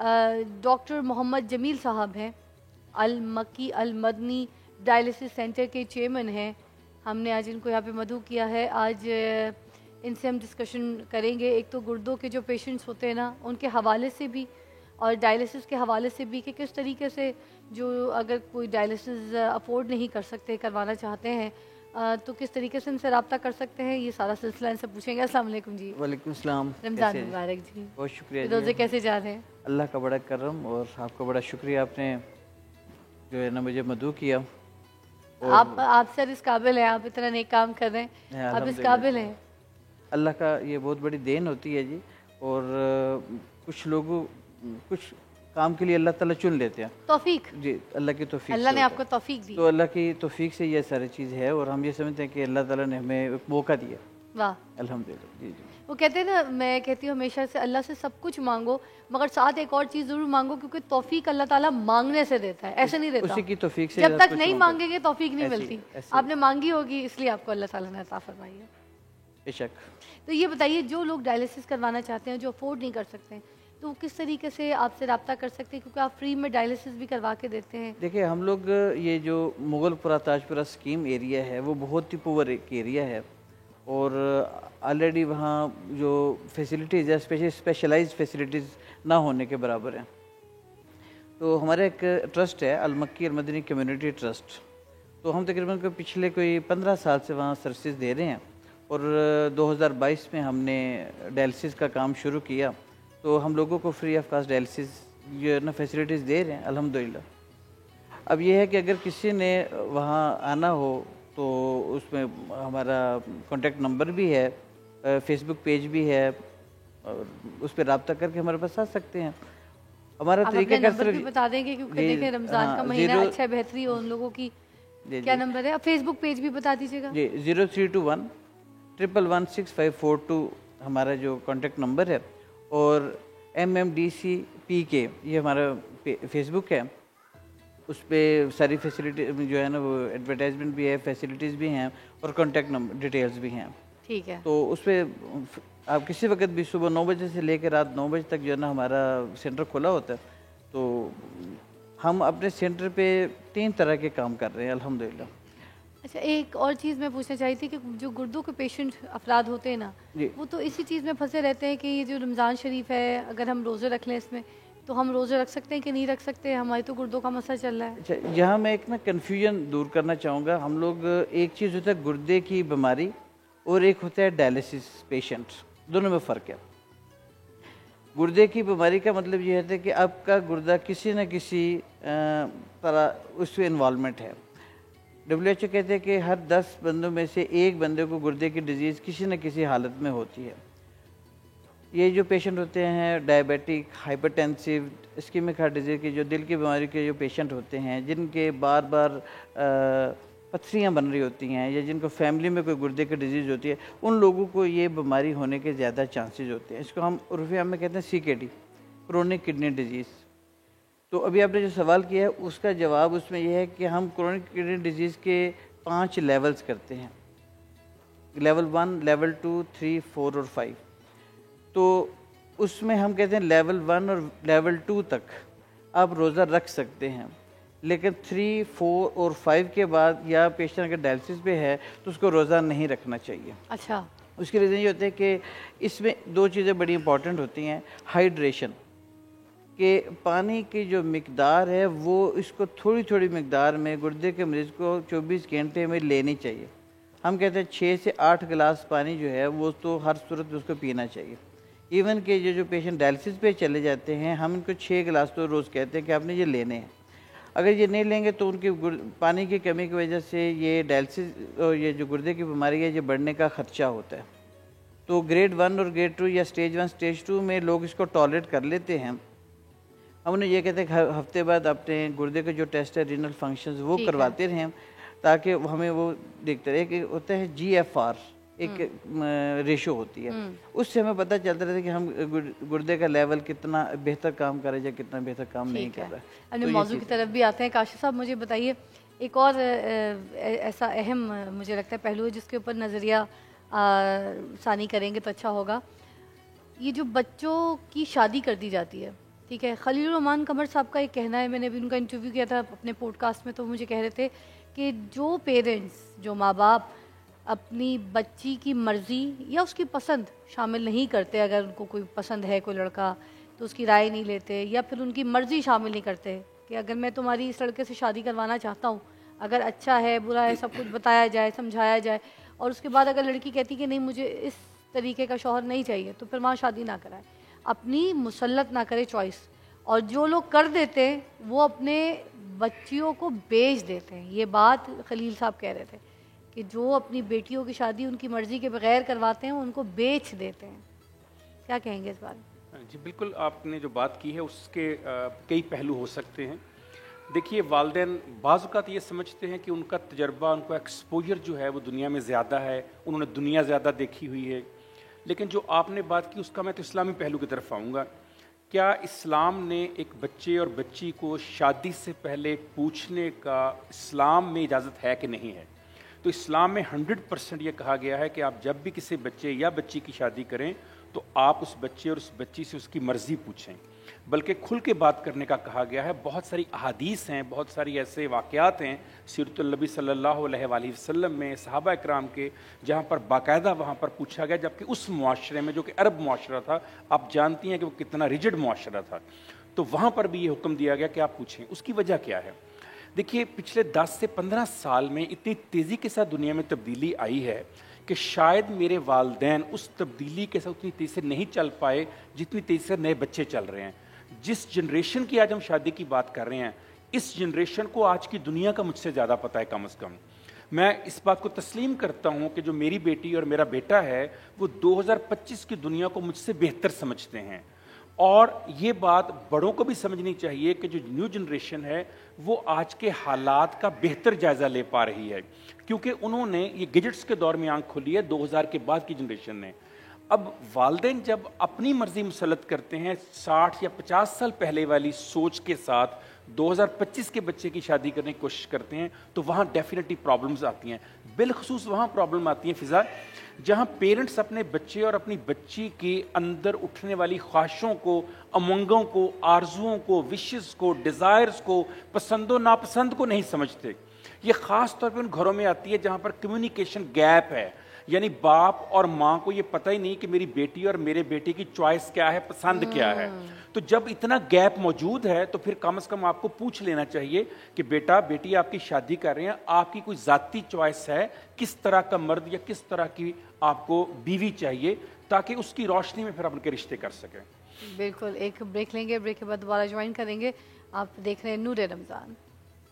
Doctor Mohammad Jameel साहब हैं, अल मक्की अल मदनी डायलिसिस सेंटर के चेयरमैन हैं। हमने आज इनको यहाँ पे मदऊ किया है। आज इनसे हम डिस्कशन करेंगे, एक तो गुर्दों के जो पेशेंट्स होते हैं ना, उनके हवाले से भी और डायलिसिस के हवाले से भी कि किस तरीके से जो अगर कोई डायलिसिस अफोर्ड नहीं कर सकते, करवाना चाहते हैं, तो किस तरीके से इनसे रब्ता कर सकते हैं, ये सारा सिलसिला इनसे पूछेंगे। अस्सलाम वालेकुम जी। वालेकुम सलाम। रमज़ान मुबारक जी। बहुत शुक्रिया। रोज़े कैसे जा रहे हैं? अल्लाह का बड़ा करम और आपका बड़ा शुक्रिया, आपने जो है ना मुझे मदऊ किया। आप सर इस काबिल हैं, आप इतना नेक काम कर रहे हैं, आप इस काबिल हैं। अल्लाह का ये बहुत बड़ी देन होती है जी। और कुछ लोगों कुछ काम के लिए अल्लाह ताला चुन लेते हैं। तौफीक जी, अल्लाह की तौफीक, अल्लाह ने आपको तौफीक दी, तो अल्लाह की तौफीक से ये सारी चीज़ है। और हम ये समझते हैं कि अल्लाह ताला ने हमें एक मौका दिया। वाह, अल्हम्दुलिल्लाह। जी जी। वो कहते हैं ना, मैं कहती हूँ हमेशा से अल्लाह से सब कुछ मांगो, मगर साथ एक और चीज़ ज़रूर मांगो, क्योंकि तौफीक अल्लाह ताला मांगने से देता है, ऐसे नहीं देता। उसी की तौफीक से जब तक नहीं मांगेंगे तौफीक नहीं मिलती। आपने मांगी होगी, इसलिए आपको अल्लाह ताला ने अता फरमाई है। बेशक। तो ये बताइए, जो लोग डायलिसिस करवाना चाहते हैं, जो अफोर्ड नहीं कर सकते हैं, तो वो किस तरीके से आपसे रब्ता कर सकते हैं, क्योंकि आप फ्री में डायलिसिस भी करवा के देते हैं? देखिए, हम लोग ये जो मुगलपुरा ताजपुरा स्कीम एरिया है वो बहुत ही पुअर एक एरिया है। और ऑलरेडी वहाँ जो फैसिलिटीज़ है स्पेशलाइज्ड फैसिलिटीज़ ना होने के बराबर हैं। तो हमारा एक ट्रस्ट है, अल मक्की अल मदनी कम्युनिटी ट्रस्ट। तो हम तकरीबन पिछले कोई 15 साल से वहाँ सर्विसेज दे रहे हैं। और 2022 में हमने डायलिसिस का काम शुरू किया। तो हम लोगों को फ्री ऑफ कास्ट डायलिसिस जो है ना फैसिलिटीज़ दे रहे हैं अल्हम्दुलिल्लाह। अब ये है कि अगर किसी ने वहाँ आना हो तो उसमें हमारा कॉन्टेक्ट नंबर भी है, फेसबुक पेज भी है, और उस पर रब्ता करके हमारे पास आ सकते हैं। हमारा तरीका नंबर भी बता देंगे, क्योंकि देखें रमज़ान का महीना अच्छा बेहतरी हो उन लोगों की। क्या नंबर है? फेसबुक पेज भी बता दीजिएगा जी। 0321 1116542 हमारा जो कॉन्टेक्ट नंबर है। और MMDCPK ये हमारा फेसबुक है, उस पर सारी फैसिलिटी जो है ना वो एडवर्टाइजमेंट भी है, फैसिलिटीज़ भी हैं और कॉन्टेक्ट नंबर डिटेल्स भी हैं। ठीक है। तो उस पर आप किसी वक्त भी सुबह 9 बजे से लेकर रात 9 बजे तक जो है ना हमारा सेंटर खुला होता है। तो हम अपने सेंटर पे 3 तरह के काम कर रहे हैं अल्हम्दुलिल्लाह। अच्छा, एक और चीज़ मैं पूछना चाही थी कि जो गुर्दों के पेशेंट अफराद होते हैं ना, वो तो इसी चीज़ में फंसे रहते हैं कि ये जो रमज़ान शरीफ है, अगर हम रोज़े रख लें इसमें, तो हम रोज़े रख सकते हैं कि नहीं रख सकते? हमारी तो गुर्दों का मसला चल रहा है। अच्छा, यहाँ मैं एक ना कन्फ्यूजन दूर करना चाहूँगा। हम लोग एक चीज़ होता है गुर्दे की बीमारी और एक होता है डायलिसिस पेशेंट, दोनों में फ़र्क है। गुर्दे की बीमारी का मतलब ये है कि आपका गुर्दा किसी न किसी तरह उसमें इन्वॉल्वमेंट है। WHO कहते हैं कि हर 10 बंदों में से एक बंदे को गुर्दे की डिजीज़ किसी न किसी हालत में होती है। ये जो पेशेंट होते हैं diabetic, hypertensive, ischaemic heart disease के, जो दिल की बीमारी के जो पेशेंट होते हैं, जिनके बार बार पथरियाँ बन रही होती हैं, या जिनको फैमिली में कोई गुर्दे की डिजीज़ होती है, उन लोगों को ये बीमारी होने के ज़्यादा चांसेस होते हैं। इसको हम उर्फ़ी में कहते हैं CKD, क्रोनिक किडनी डिजीज़। तो अभी आपने जो सवाल किया है उसका जवाब उसमें यह है कि हम क्रोनिक किडनी डिजीज़ के 5 लेवल्स करते हैं, लेवल 1, लेवल 2, 3, 4 और 5। तो उसमें हम कहते हैं लेवल 1 और लेवल 2 तक आप रोज़ा रख सकते हैं, लेकिन 3, 4 और 5 के बाद या पेशेंट अगर डायलिसिस पे है तो उसको रोज़ा नहीं रखना चाहिए। अच्छा। उसकी रीज़न ये होता है कि इसमें 2 चीज़ें बड़ी इंपॉर्टेंट होती हैं। हाइड्रेशन, कि पानी की जो मिकदार है वो इसको थोड़ी थोड़ी मिकदार में गुर्दे के मरीज़ को 24 घंटे में लेनी चाहिए। हम कहते हैं 6 से 8 गिलास पानी जो है वो तो हर सूरत में उसको पीना चाहिए। इवन के जो पेशेंट डायलिसिस पे चले जाते हैं, हम इनको 6 गिलास तो रोज़ कहते हैं कि आपने ये लेने हैं। अगर ये नहीं लेंगे तो उनकी पानी की कमी की वजह से ये डायलिसिस और ये जो गुर्दे की बीमारी है ये बढ़ने का ख़दशा होता है। तो ग्रेड 1 और ग्रेड 2 या स्टेज 1 स्टेज 2 में लोग इसको टॉलरेट कर लेते हैं। हम उन्हें ये कहते हैं कि हफ्ते बाद अपने गुर्दे के जो टेस्ट है रीनल फंक्शंस वो करवाते रहें, ताकि हमें वो देखते रहे कि होता है GFR एक रेशो होती है, उससे हमें पता चलता रहता है कि हम गुर्दे का लेवल कितना बेहतर काम कर रहे हैं या कितना बेहतर काम नहीं कर रहा है। अपने मौजू की तरफ भी आते हैं। काशिफ साहब, मुझे बताइए, एक और ऐसा अहम मुझे लगता है पहलू है जिसके ऊपर नज़रिया सानी करेंगे तो अच्छा होगा। ये जो बच्चों की शादी कर दी जाती है, ٹھیک ہے. خلیل الرحمان قمر صاحب کا ایک کہنا ہے, میں نے ابھی ان کا انٹرویو کیا تھا اپنے پوڈ کاسٹ میں, تو مجھے کہہ رہے تھے کہ جو پیرنٹس, جو ماں باپ اپنی بچی کی مرضی یا اس کی پسند شامل نہیں کرتے, اگر ان کو کوئی پسند ہے کوئی لڑکا تو اس کی رائے نہیں لیتے, یا پھر ان کی مرضی شامل نہیں کرتے کہ اگر میں تمہاری اس لڑکے سے شادی کروانا چاہتا ہوں, اگر اچھا ہے برا ہے سب کچھ بتایا جائے, سمجھایا جائے, اور اس کے بعد اگر لڑکی کہتی کہ نہیں مجھے اس طریقے کا شوہر نہیں چاہیے, تو پھر وہاں شادی نہ کرائے, اپنی مسلط نہ کرے چوائس. اور جو لوگ کر دیتے ہیں وہ اپنے بچیوں کو بیچ دیتے ہیں. یہ بات خلیل صاحب کہہ رہے تھے کہ جو اپنی بیٹیوں کی شادی ان کی مرضی کے بغیر کرواتے ہیں ان کو بیچ دیتے ہیں. کیا کہیں گے اس بارے میں؟ جی بالکل, آپ نے جو بات کی ہے اس کے کئی پہلو ہو سکتے ہیں. دیکھیے, والدین بعض اوقات یہ سمجھتے ہیں کہ ان کا تجربہ, ان کو ایکسپوجر جو ہے وہ دنیا میں زیادہ ہے, انہوں نے دنیا زیادہ دیکھی ہوئی ہے. لیکن جو آپ نے بات کی اس کا میں تو اسلامی پہلو کی طرف آؤں گا. کیا اسلام نے ایک بچے اور بچی کو شادی سے پہلے پوچھنے کا اسلام میں اجازت ہے کہ نہیں ہے؟ تو اسلام میں 100% یہ کہا گیا ہے کہ آپ جب بھی کسی بچے یا بچی کی شادی کریں تو آپ اس بچے اور اس بچی سے اس کی مرضی پوچھیں, بلکہ کھل کے بات کرنے کا کہا گیا ہے. بہت ساری احادیث ہیں, بہت ساری ایسے واقعات ہیں سیرت النبی صلی اللہ علیہ وآلہ وسلم میں, صحابہ اکرام کے, جہاں پر باقاعدہ وہاں پر پوچھا گیا, جبکہ اس معاشرے میں جو کہ عرب معاشرہ تھا, آپ جانتی ہیں کہ وہ کتنا ریجڈ معاشرہ تھا, تو وہاں پر بھی یہ حکم دیا گیا کہ آپ پوچھیں. اس کی وجہ کیا ہے؟ دیکھیے, پچھلے 10 سے 15 سال میں اتنی تیزی کے ساتھ دنیا میں تبدیلی آئی ہے کہ شاید میرے والدین اس تبدیلی کے ساتھ اتنی تیزی سے نہیں چل پائے جتنی تیزی سے نئے بچے چل رہے ہیں. جس جنریشن کی آج ہم شادی کی بات کر رہے ہیں, اس جنریشن کو آج کی دنیا کا مجھ سے زیادہ پتہ ہے کم از کم. میں اس بات کو تسلیم کرتا ہوں کہ جو میری بیٹی اور میرا بیٹا ہے وہ 2025 کی دنیا کو مجھ سے بہتر سمجھتے ہیں. اور یہ بات بڑوں کو بھی سمجھنی چاہیے کہ جو نیو جنریشن ہے وہ آج کے حالات کا بہتر جائزہ لے پا رہی ہے, کیونکہ انہوں نے یہ گیجٹس کے دور میں آنکھ کھولی ہے 2000 کے بعد کی جنریشن نے. اب والدین جب اپنی مرضی مسلط کرتے ہیں 60 یا 50 سال پہلے والی سوچ کے ساتھ 2025 کے بچے کی شادی کرنے کی کوشش کرتے ہیں, تو وہاں ڈیفینیٹلی پرابلمز آتی ہیں. بالخصوص وہاں پرابلم آتی ہیں فضا جہاں پیرنٹس اپنے بچے اور اپنی بچی کے اندر اٹھنے والی خواہشوں کو, امنگوں کو, آرزوؤں کو, وشز کو, ڈیزائرز کو, پسند و ناپسند کو نہیں سمجھتے. یہ خاص طور پہ ان گھروں میں آتی ہے جہاں پر کمیونیکیشن گیپ ہے, یعنی باپ اور ماں کو یہ پتہ ہی نہیں کہ میری بیٹی اور میرے بیٹے کی چوائس کیا ہے, پسند کیا ہے. تو جب اتنا گیپ موجود ہے تو پھر کم از کم آپ کو پوچھ لینا چاہیے کہ بیٹا بیٹی آپ کی شادی کر رہے ہیں, آپ کی کوئی ذاتی چوائس ہے, کس طرح کا مرد یا کس طرح کی آپ کو بیوی چاہیے, تاکہ اس کی روشنی میں پھر آپ ان کے رشتے کر سکیں. بالکل, ایک بریک لیں گے, بریک کے بعد دوبارہ جوائن کریں گے. آپ دیکھ رہے ہیں نور رمضان.